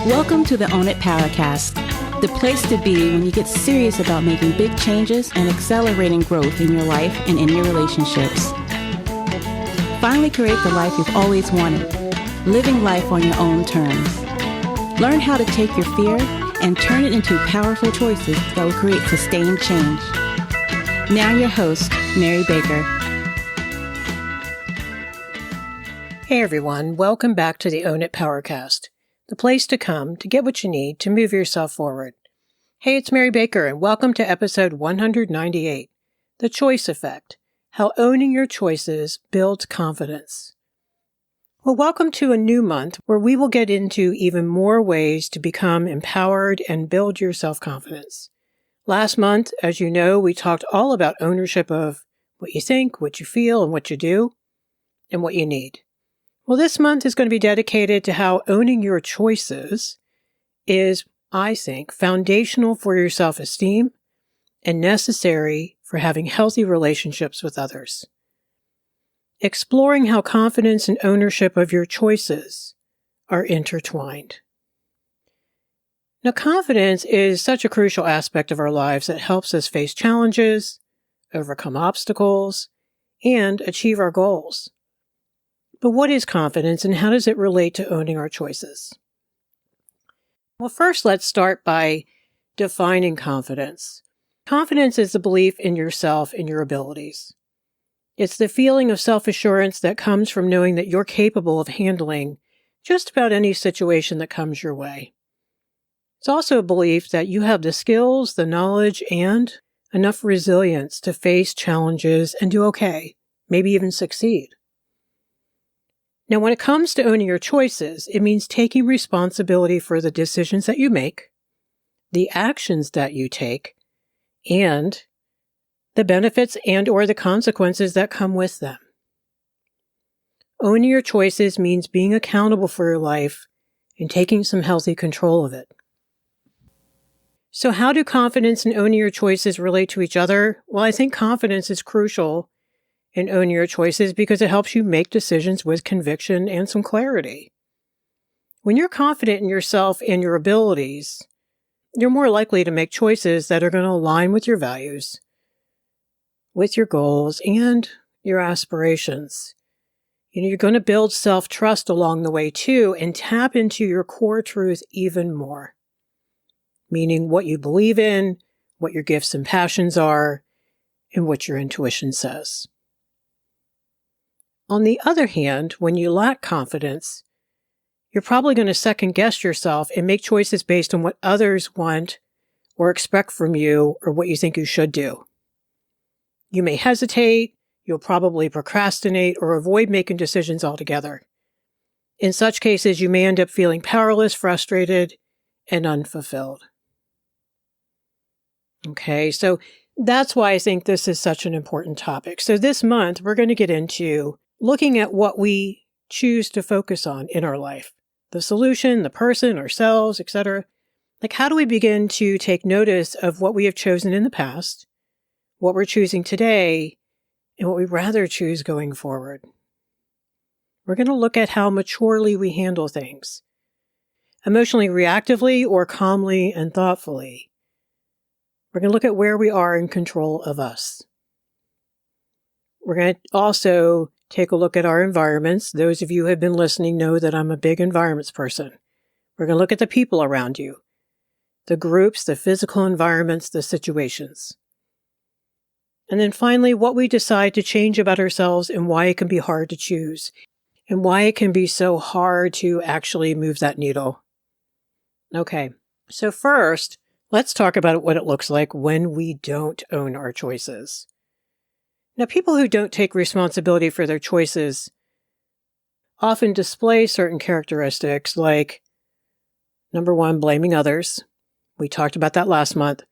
Welcome to the Own It Powercast, the place to be when you get serious about making big changes and accelerating growth in your life and in your relationships. Finally create the life you've always wanted, living life on your own terms. Learn how to take your fear and turn it into powerful choices that will create sustained change. Now your host, Mary Baker. Hey everyone, welcome back to the Own It Powercast, the place to come to get what you need to move yourself forward. Hey, it's Mary Baker, and welcome to episode 198, The Choice Effect, How Owning Your Choices Builds Confidence. Well, welcome to a new month where we will get into even more ways to become empowered and build your self-confidence. Last month, as you know, we talked all about ownership of what you think, what you feel, and what you do, and what you need. Well, this month is going to be dedicated to how owning your choices is, I think, foundational for your self-esteem and necessary for having healthy relationships with others. Exploring how confidence and ownership of your choices are intertwined. Now, confidence is such a crucial aspect of our lives that helps us face challenges, overcome obstacles, and achieve our goals. But what is confidence and how does it relate to owning our choices? Well, first, let's start by defining confidence. Confidence is the belief in yourself and your abilities. It's the feeling of self-assurance that comes from knowing that you're capable of handling just about any situation that comes your way. It's also a belief that you have the skills, the knowledge, and enough resilience to face challenges and do okay, maybe even succeed. Now, when it comes to owning your choices, it means taking responsibility for the decisions that you make, the actions that you take, and the benefits and or the consequences that come with them. Owning your choices means being accountable for your life and taking some healthy control of it. So how do confidence and owning your choices relate to each other? Well, I think confidence is crucial in owning your choices because it helps you make decisions with conviction and some clarity. When you're confident in yourself and your abilities, you're more likely to make choices that are going to align with your values, with your goals, and your aspirations. You're going to build self-trust along the way too and tap into your core truth even more, meaning what you believe in, what your gifts and passions are, and what your intuition says. On the other hand, when you lack confidence, you're probably going to second-guess yourself and make choices based on what others want or expect from you or what you think you should do. You may hesitate, you'll probably procrastinate or avoid making decisions altogether. In such cases, you may end up feeling powerless, frustrated, and unfulfilled. Okay, so that's why I think this is such an important topic. So this month, we're going to get into looking at what we choose to focus on in our life. The solution, the person, ourselves, etc. Like, how do we begin to take notice of what we have chosen in the past, what we're choosing today, and what we'd rather choose going forward? We're going to look at how maturely we handle things, emotionally reactively or calmly and thoughtfully. We're going to look at where we are in control of us. We're going to also take a look at our environments. Those of you who have been listening know that I'm a big environments person. We're going to look at the people around you, the groups, the physical environments, the situations. And then finally, what we decide to change about ourselves and why it can be hard to choose, and why it can be so hard to actually move that needle. Okay, so first, let's talk about what it looks like when we don't own our choices. Now, people who don't take responsibility for their choices often display certain characteristics like, number one, blaming others. We talked about that last month.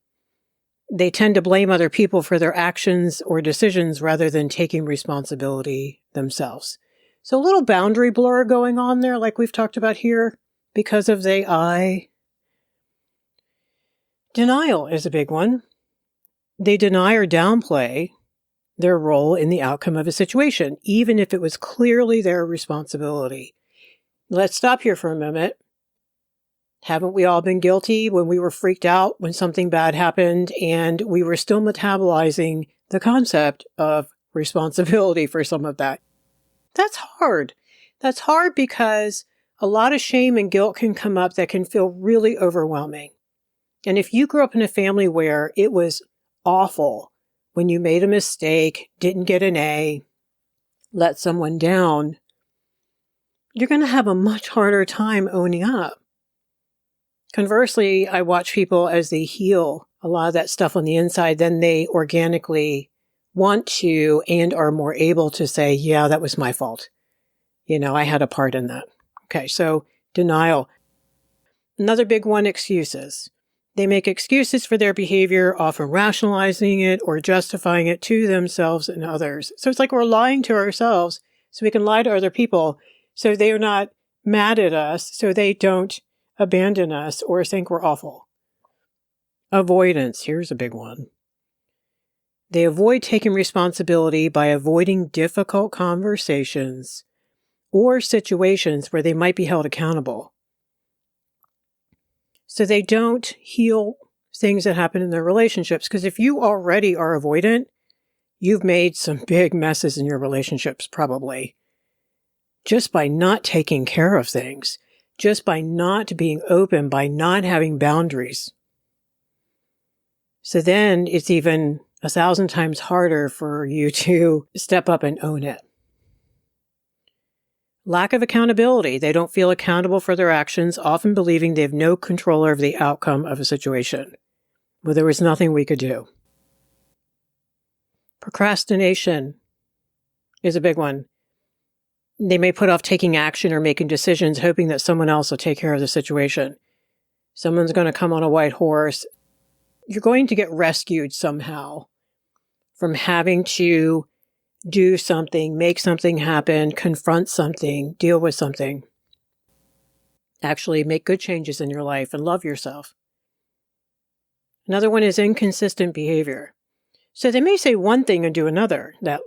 They tend to blame other people for their actions or decisions rather than taking responsibility themselves. So a little boundary blur going on there, like we've talked about here, because of the I. Denial is a big one. They deny or downplay their role in the outcome of a situation, even if it was clearly their responsibility. Let's stop here for a moment. Haven't we all been guilty when we were freaked out when something bad happened and we were still metabolizing the concept of responsibility for some of that? That's hard. That's hard because a lot of shame and guilt can come up that can feel really overwhelming. And if you grew up in a family where it was awful when you made a mistake, didn't get an A, let someone down, you're going to have a much harder time owning up. Conversely, I watch people as they heal a lot of that stuff on the inside, then they organically want to and are more able to say, yeah, that was my fault. I had a part in that. Okay, so denial. Another big one, excuses. They make excuses for their behavior, often rationalizing it or justifying it to themselves and others. So it's like we're lying to ourselves so we can lie to other people so they are not mad at us, so they don't abandon us or think we're awful. Avoidance. Here's a big one. They avoid taking responsibility by avoiding difficult conversations or situations where they might be held accountable. So they don't heal things that happen in their relationships, because if you already are avoidant, you've made some big messes in your relationships probably. Just by not taking care of things, just by not being open, by not having boundaries. So then it's even 1,000 times harder for you to step up and own it. Lack of accountability. They don't feel accountable for their actions, often believing they have no control over the outcome of a situation. Well, there was nothing we could do. Procrastination is a big one. They may put off taking action or making decisions, hoping that someone else will take care of the situation. Someone's going to come on a white horse. You're going to get rescued somehow from having to do something, make something happen, confront something, deal with something. Actually make good changes in your life and love yourself. Another one is inconsistent behavior. So they may say one thing and do another, that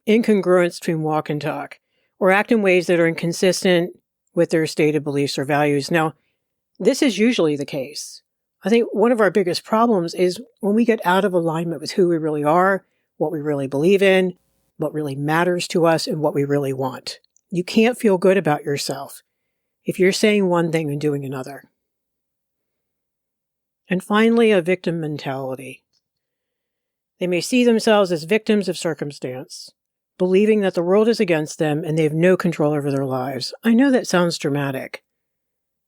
incongruence between walk and talk, or act in ways that are inconsistent with their stated beliefs or values. Now, this is usually the case. I think one of our biggest problems is when we get out of alignment with who we really are, what we really believe in, what really matters to us, and what we really want. You can't feel good about yourself if you're saying one thing and doing another. And finally, a victim mentality. They may see themselves as victims of circumstance, believing that the world is against them and they have no control over their lives. I know that sounds dramatic,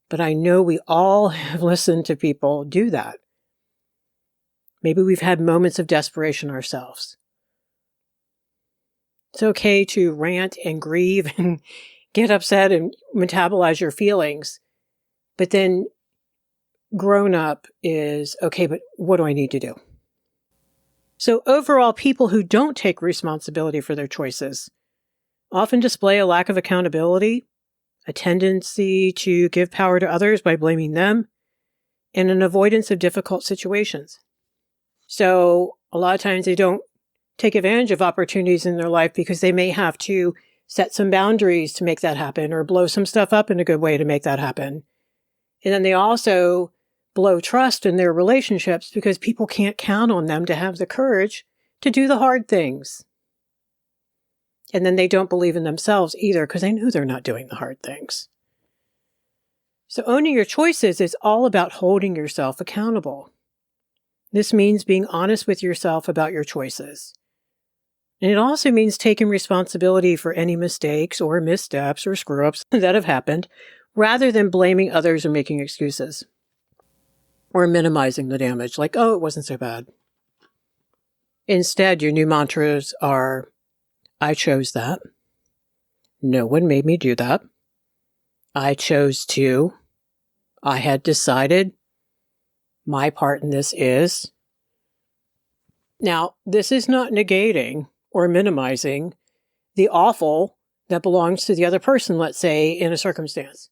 but I know we all have listened to people do that. Maybe we've had moments of desperation ourselves. It's okay to rant and grieve and get upset and metabolize your feelings. But then grown up is, okay, but what do I need to do? So overall, people who don't take responsibility for their choices often display a lack of accountability, a tendency to give power to others by blaming them, and an avoidance of difficult situations. So a lot of times they don't take advantage of opportunities in their life because they may have to set some boundaries to make that happen or blow some stuff up in a good way to make that happen. And then they also blow trust in their relationships because people can't count on them to have the courage to do the hard things. And then they don't believe in themselves either because they know they're not doing the hard things. So owning your choices is all about holding yourself accountable. This means being honest with yourself about your choices. And it also means taking responsibility for any mistakes or missteps or screw-ups that have happened, rather than blaming others or making excuses. Or minimizing the damage, like, oh, it wasn't so bad. Instead, your new mantras are, I chose that. No one made me do that. I chose to. I had decided. My part in this is. Now, this is not negating or minimizing the awful that belongs to the other person, let's say, in a circumstance.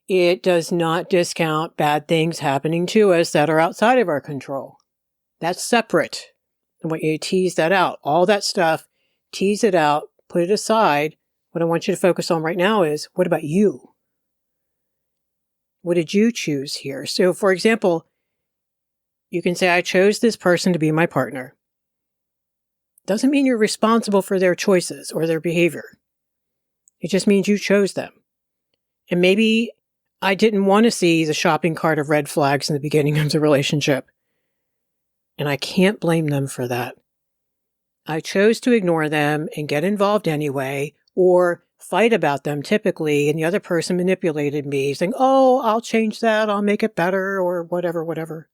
It does not discount bad things happening to us that are outside of our control. That's separate. I want you to tease that out. All that stuff, tease it out, put it aside. What I want you to focus on right now is, what about you? What did you choose here? So, for example, you can say, I chose this person to be my partner. Doesn't mean you're responsible for their choices or their behavior. It just means you chose them. And maybe I didn't want to see the shopping cart of red flags in the beginning of the relationship. And I can't blame them for that. I chose to ignore them and get involved anyway, or fight about them typically, and the other person manipulated me, saying, oh, I'll change that, I'll make it better, or whatever.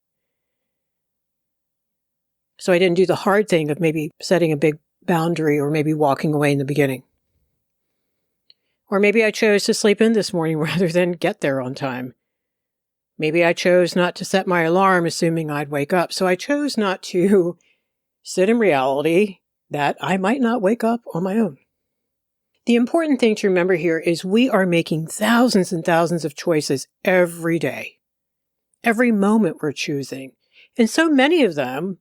So I didn't do the hard thing of maybe setting a big boundary or maybe walking away in the beginning. Or maybe I chose to sleep in this morning rather than get there on time. Maybe I chose not to set my alarm assuming I'd wake up. So I chose not to sit in reality that I might not wake up on my own. The important thing to remember here is we are making thousands and thousands of choices every day. Every moment we're choosing. And so many of them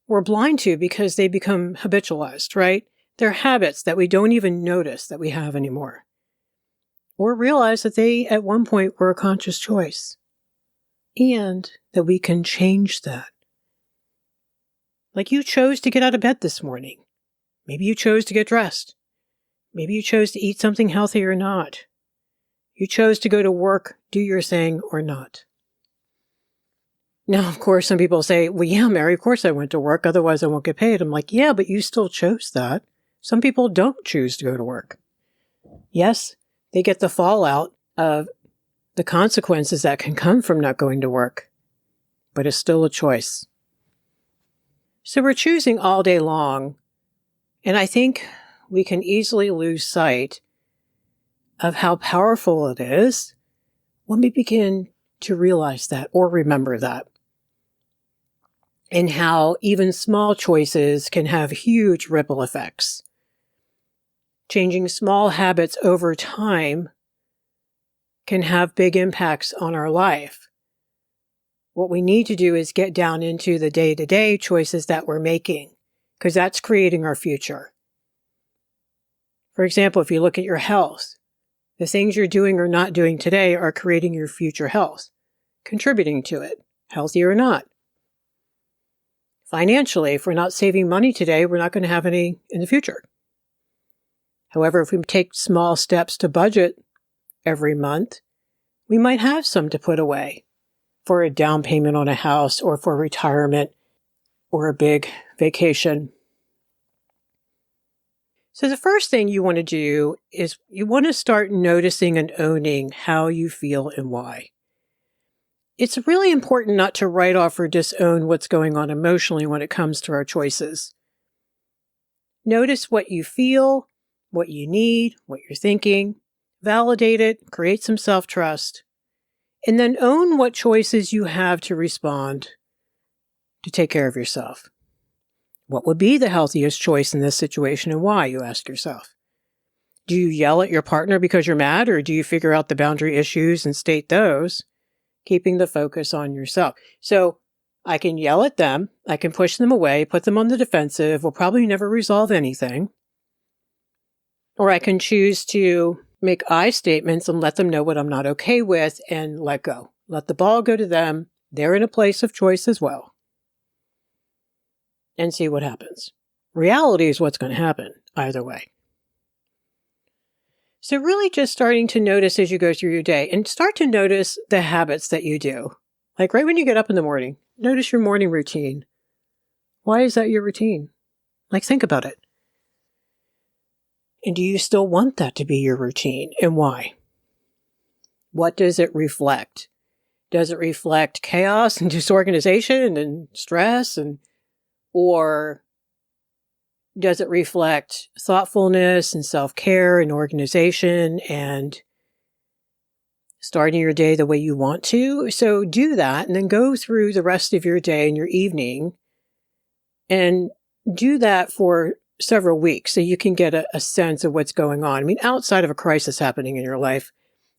we're blind to because they become habitualized, right? They're habits that we don't even notice that we have anymore. Or realize that they at one point were a conscious choice. And that we can change that. Like you chose to get out of bed this morning. Maybe you chose to get dressed. Maybe you chose to eat something healthy or not. You chose to go to work, do your thing or not. Now, of course, some people say, well, yeah, Mary, of course I went to work, otherwise I won't get paid. I'm like, yeah, but you still chose that. Some people don't choose to go to work. Yes, they get the fallout of the consequences that can come from not going to work, but it's still a choice. So we're choosing all day long, and I think we can easily lose sight of how powerful it is when we begin to realize that or remember that. And how even small choices can have huge ripple effects. Changing small habits over time can have big impacts on our life. What we need to do is get down into the day-to-day choices that we're making, because that's creating our future. For example, if you look at your health, the things you're doing or not doing today are creating your future health, contributing to it, healthy or not. Financially, if we're not saving money today, we're not going to have any in the future. However, if we take small steps to budget every month, we might have some to put away for a down payment on a house or for retirement or a big vacation. So the first thing you want to do is you want to start noticing and owning how you feel and why. It's really important not to write off or disown what's going on emotionally when it comes to our choices. Notice what you feel, what you need, what you're thinking, validate it, create some self-trust, and then own what choices you have to respond to take care of yourself. What would be the healthiest choice in this situation and why, you ask yourself. Do you yell at your partner because you're mad, or do you figure out the boundary issues and state those, keeping the focus on yourself? So I can yell at them, I can push them away, put them on the defensive, we'll probably never resolve anything. Or I can choose to make I statements and let them know what I'm not okay with and let go. Let the ball go to them. They're in a place of choice as well. And see what happens. Reality is what's going to happen either way. So really just starting to notice as you go through your day and start to notice the habits that you do. Like right when you get up in the morning, notice your morning routine. Why is that your routine? Like think about it. And do you still want that to be your routine and why? What does it reflect? Does it reflect chaos and disorganization and stress or does it reflect thoughtfulness and self-care and organization and starting your day the way you want to? So do that and then go through the rest of your day and your evening and do that for several weeks so you can get a sense of what's going on. I mean, outside of a crisis happening in your life,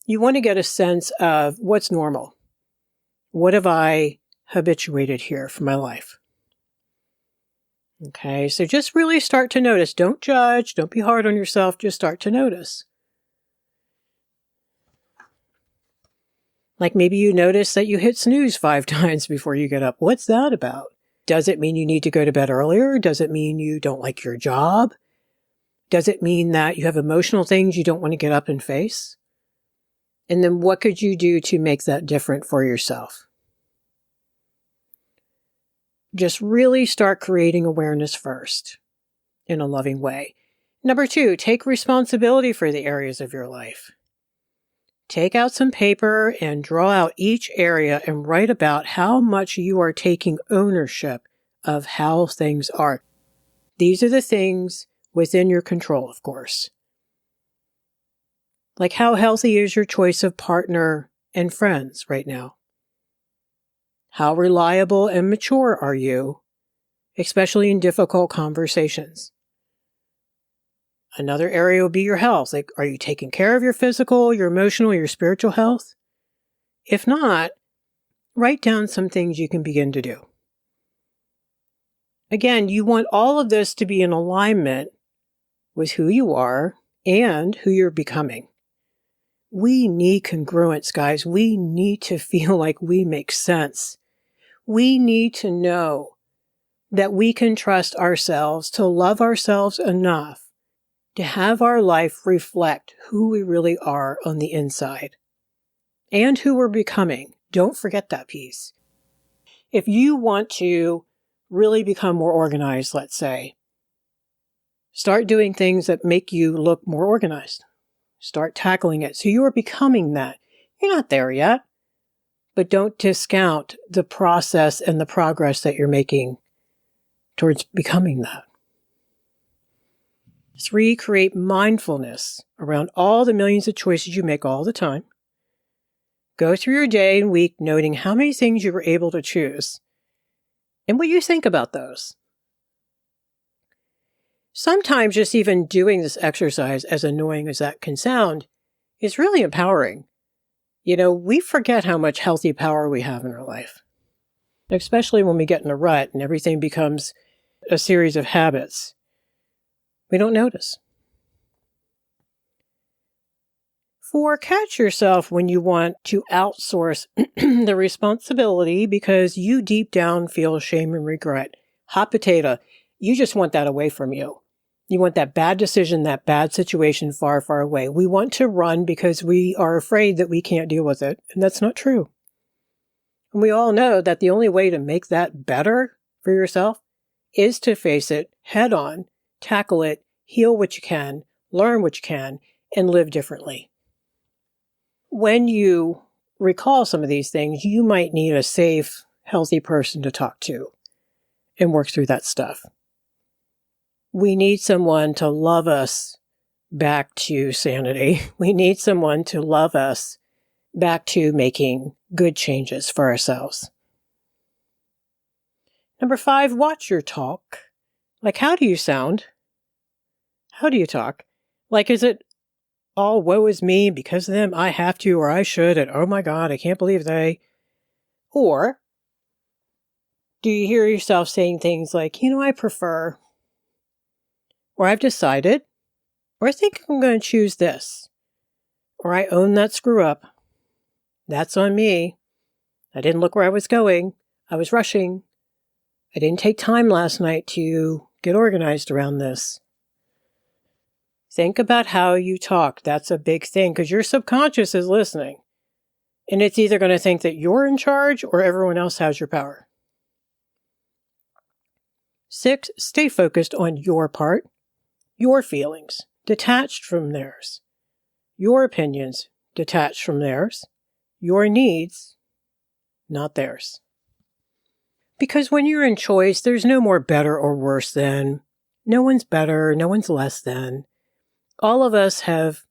you want to get a sense of what's normal. What have I habituated here for my life? Okay, so just really start to notice. Don't judge. Don't be hard on yourself. Just start to notice. Like maybe you notice that you hit snooze 5 times before you get up. What's that about? Does it mean you need to go to bed earlier? Does it mean you don't like your job? Does it mean that you have emotional things you don't want to get up and face? And then what could you do to make that different for yourself? Just really start creating awareness first in a loving way. Number 2, take responsibility for the areas of your life. Take out some paper and draw out each area and write about how much you are taking ownership of how things are. These are the things within your control, of course. Like how healthy is your choice of partner and friends right now? How reliable and mature are you, especially in difficult conversations? Another area will be your health. Like, are you taking care of your physical, your emotional, your spiritual health? If not, write down some things you can begin to do. Again, you want all of this to be in alignment with who you are and who you're becoming. We need congruence, guys. We need to feel like we make sense. We need to know that we can trust ourselves to love ourselves enough to have our life reflect who we really are on the inside and who we're becoming. Don't forget that piece. If you want to really become more organized, let's say, start doing things that make you look more organized. Start tackling it. So you are becoming that. You're not there yet, but don't discount the process and the progress that you're making towards becoming that. 3, create mindfulness around all the millions of choices you make all the time. Go through your day and week noting how many things you were able to choose and what you think about those. Sometimes just even doing this exercise, as annoying as that can sound, is really empowering. You know, we forget how much healthy power we have in our life, especially when we get in a rut and everything becomes a series of habits. We don't notice. 4, catch yourself when you want to outsource the responsibility because you deep down feel shame and regret. Hot potato, you just want that away from you. You want that bad decision, that bad situation far, far away. We want to run because we are afraid that we can't deal with it, and that's not true. And we all know that the only way to make that better for yourself is to face it head on, tackle it, heal what you can, learn what you can, and live differently. When you recall some of these things, you might need a safe, healthy person to talk to and work through that stuff. We need someone to love us back to sanity. We need someone to love us back to making good changes for ourselves. Number 5, watch your talk. Like, how do you sound? How do you talk? Like, is it all woe is me, because of them, I have to, or I should, and oh my God, I can't believe they. Or do you hear yourself saying things like, I prefer, or I've decided, or I think I'm going to choose this, or I own that screw up. That's on me. I didn't look where I was going. I was rushing. I didn't take time last night to get organized around this. Think about how you talk. That's a big thing because your subconscious is listening. And it's either going to think that you're in charge or everyone else has your power. 6, stay focused on your part, your feelings, detached from theirs, your opinions, detached from theirs, your needs, not theirs. Because when you're in choice, there's no more better or worse than. No one's better, no one's less than. All of us have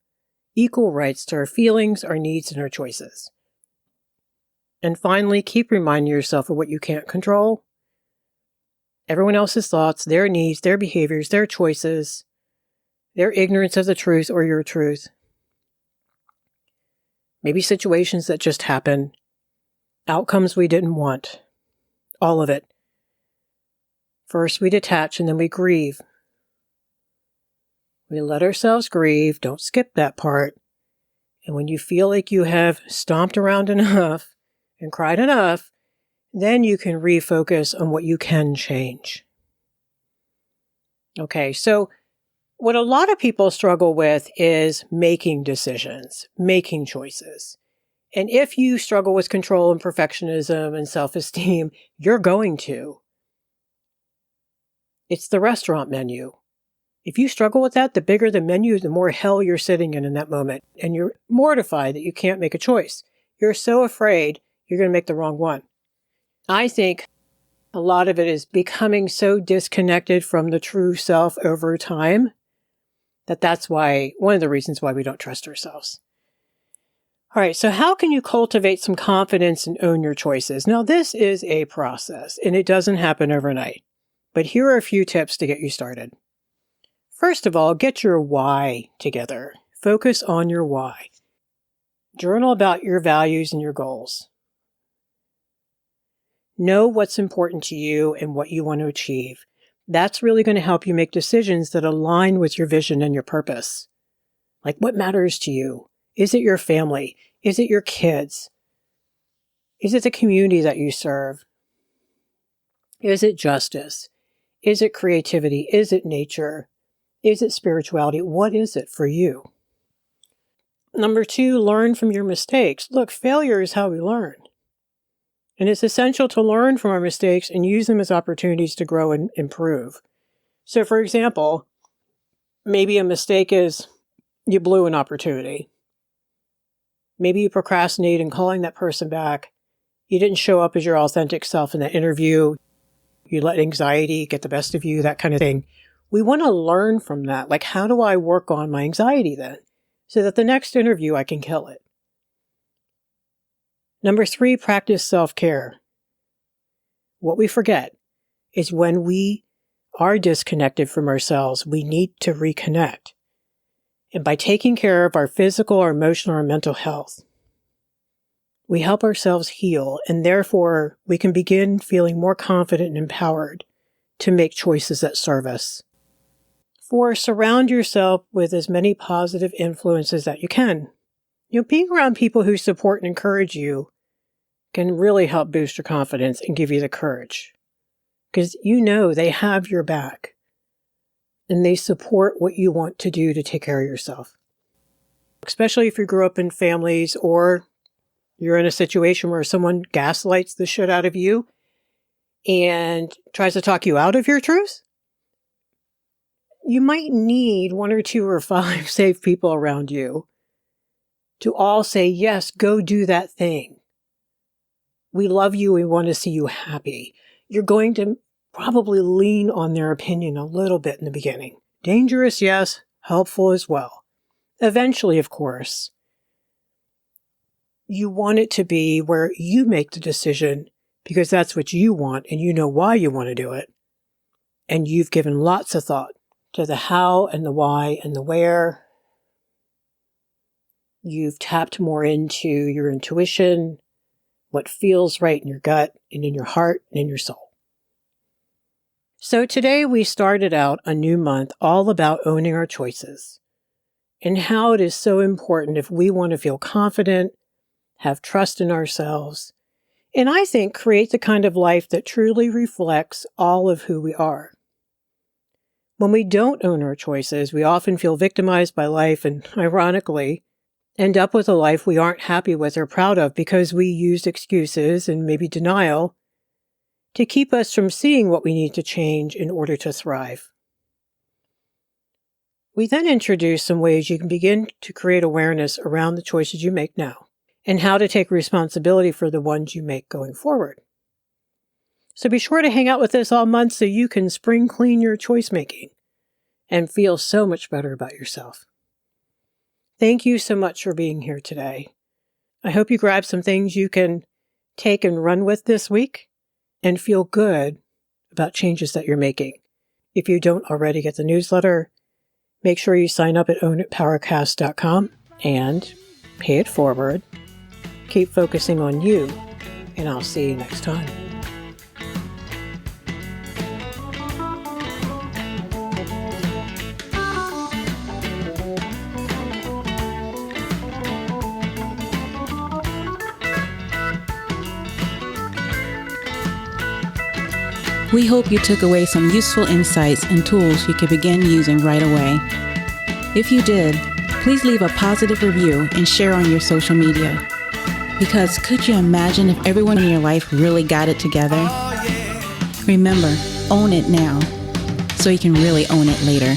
equal rights to our feelings, our needs, and our choices. And finally, keep reminding yourself of what you can't control. Everyone else's thoughts, their needs, their behaviors, their choices, their ignorance of the truth or your truth. Maybe situations that just happen, outcomes we didn't want, all of it. First we detach and then we grieve. We let ourselves grieve, don't skip that part, And when you feel like you have stomped around enough and cried enough, then you can refocus on what you can change. Okay, so what a lot of people struggle with is making decisions, making choices. And if you struggle with control and perfectionism and self-esteem, you're going to. It's the restaurant menu. If you struggle with that, the bigger the menu, the more hell you're sitting in that moment. And you're mortified that you can't make a choice. You're so afraid you're going to make the wrong one. I think a lot of it is becoming so disconnected from the true self over time that's why, one of the reasons why we don't trust ourselves. All right, so how can you cultivate some confidence and own your choices? Now, this is a process, and it doesn't happen overnight. But here are a few tips to get you started. First of all, get your why together. Focus on your why. Journal about your values and your goals. Know what's important to you and what you want to achieve. That's really going to help you make decisions that align with your vision and your purpose. Like, what matters to you? Is it your family? Is it your kids? Is it the community that you serve? Is it justice? Is it creativity? Is it nature? Is it spirituality? What is it for you? Number 2, learn from your mistakes. Look, failure is how we learn. And it's essential to learn from our mistakes and use them as opportunities to grow and improve. So, for example, maybe a mistake is you blew an opportunity. Maybe you procrastinate in calling that person back. You didn't show up as your authentic self in that interview. You let anxiety get the best of you, that kind of thing. We want to learn from that. Like, how do I work on my anxiety then? So that the next interview I can kill it. Number 3, practice self-care. What we forget is when we are disconnected from ourselves, we need to reconnect. And by taking care of our physical, our emotional, or mental health, we help ourselves heal, and therefore we can begin feeling more confident and empowered to make choices that serve us. 4, surround yourself with as many positive influences that you can. Being around people who support and encourage you can really help boost your confidence and give you the courage. Because they have your back. And they support what you want to do to take care of yourself. Especially if you grew up in families or you're in a situation where someone gaslights the shit out of you and tries to talk you out of your truth. You might need 1 or 2 or 5 safe people around you to all say, yes, go do that thing. We love you. We want to see you happy. You're going to probably lean on their opinion a little bit in the beginning. Dangerous, yes. Helpful as well. Eventually, of course, you want it to be where you make the decision because that's what you want and you know why you want to do it. And you've given lots of thought to the how and the why and the where. You've tapped more into your intuition, what feels right in your gut and in your heart and in your soul. So today we started out a new month all about owning our choices and how it is so important if we want to feel confident, have trust in ourselves, and I think create the kind of life that truly reflects all of who we are. When we don't own our choices, we often feel victimized by life and, ironically, end up with a life we aren't happy with or proud of because we used excuses and maybe denial to keep us from seeing what we need to change in order to thrive. We then introduce some ways you can begin to create awareness around the choices you make now and how to take responsibility for the ones you make going forward. So be sure to hang out with us all month so you can spring clean your choice making and feel so much better about yourself. Thank you so much for being here today. I hope you grab some things you can take and run with this week and feel good about changes that you're making. If you don't already get the newsletter, make sure you sign up at ownitpowercast.com and pay it forward. Keep focusing on you, and I'll see you next time. We hope you took away some useful insights and tools you could begin using right away. If you did, please leave a positive review and share on your social media. Because could you imagine if everyone in your life really got it together? Remember, own it now, so you can really own it later.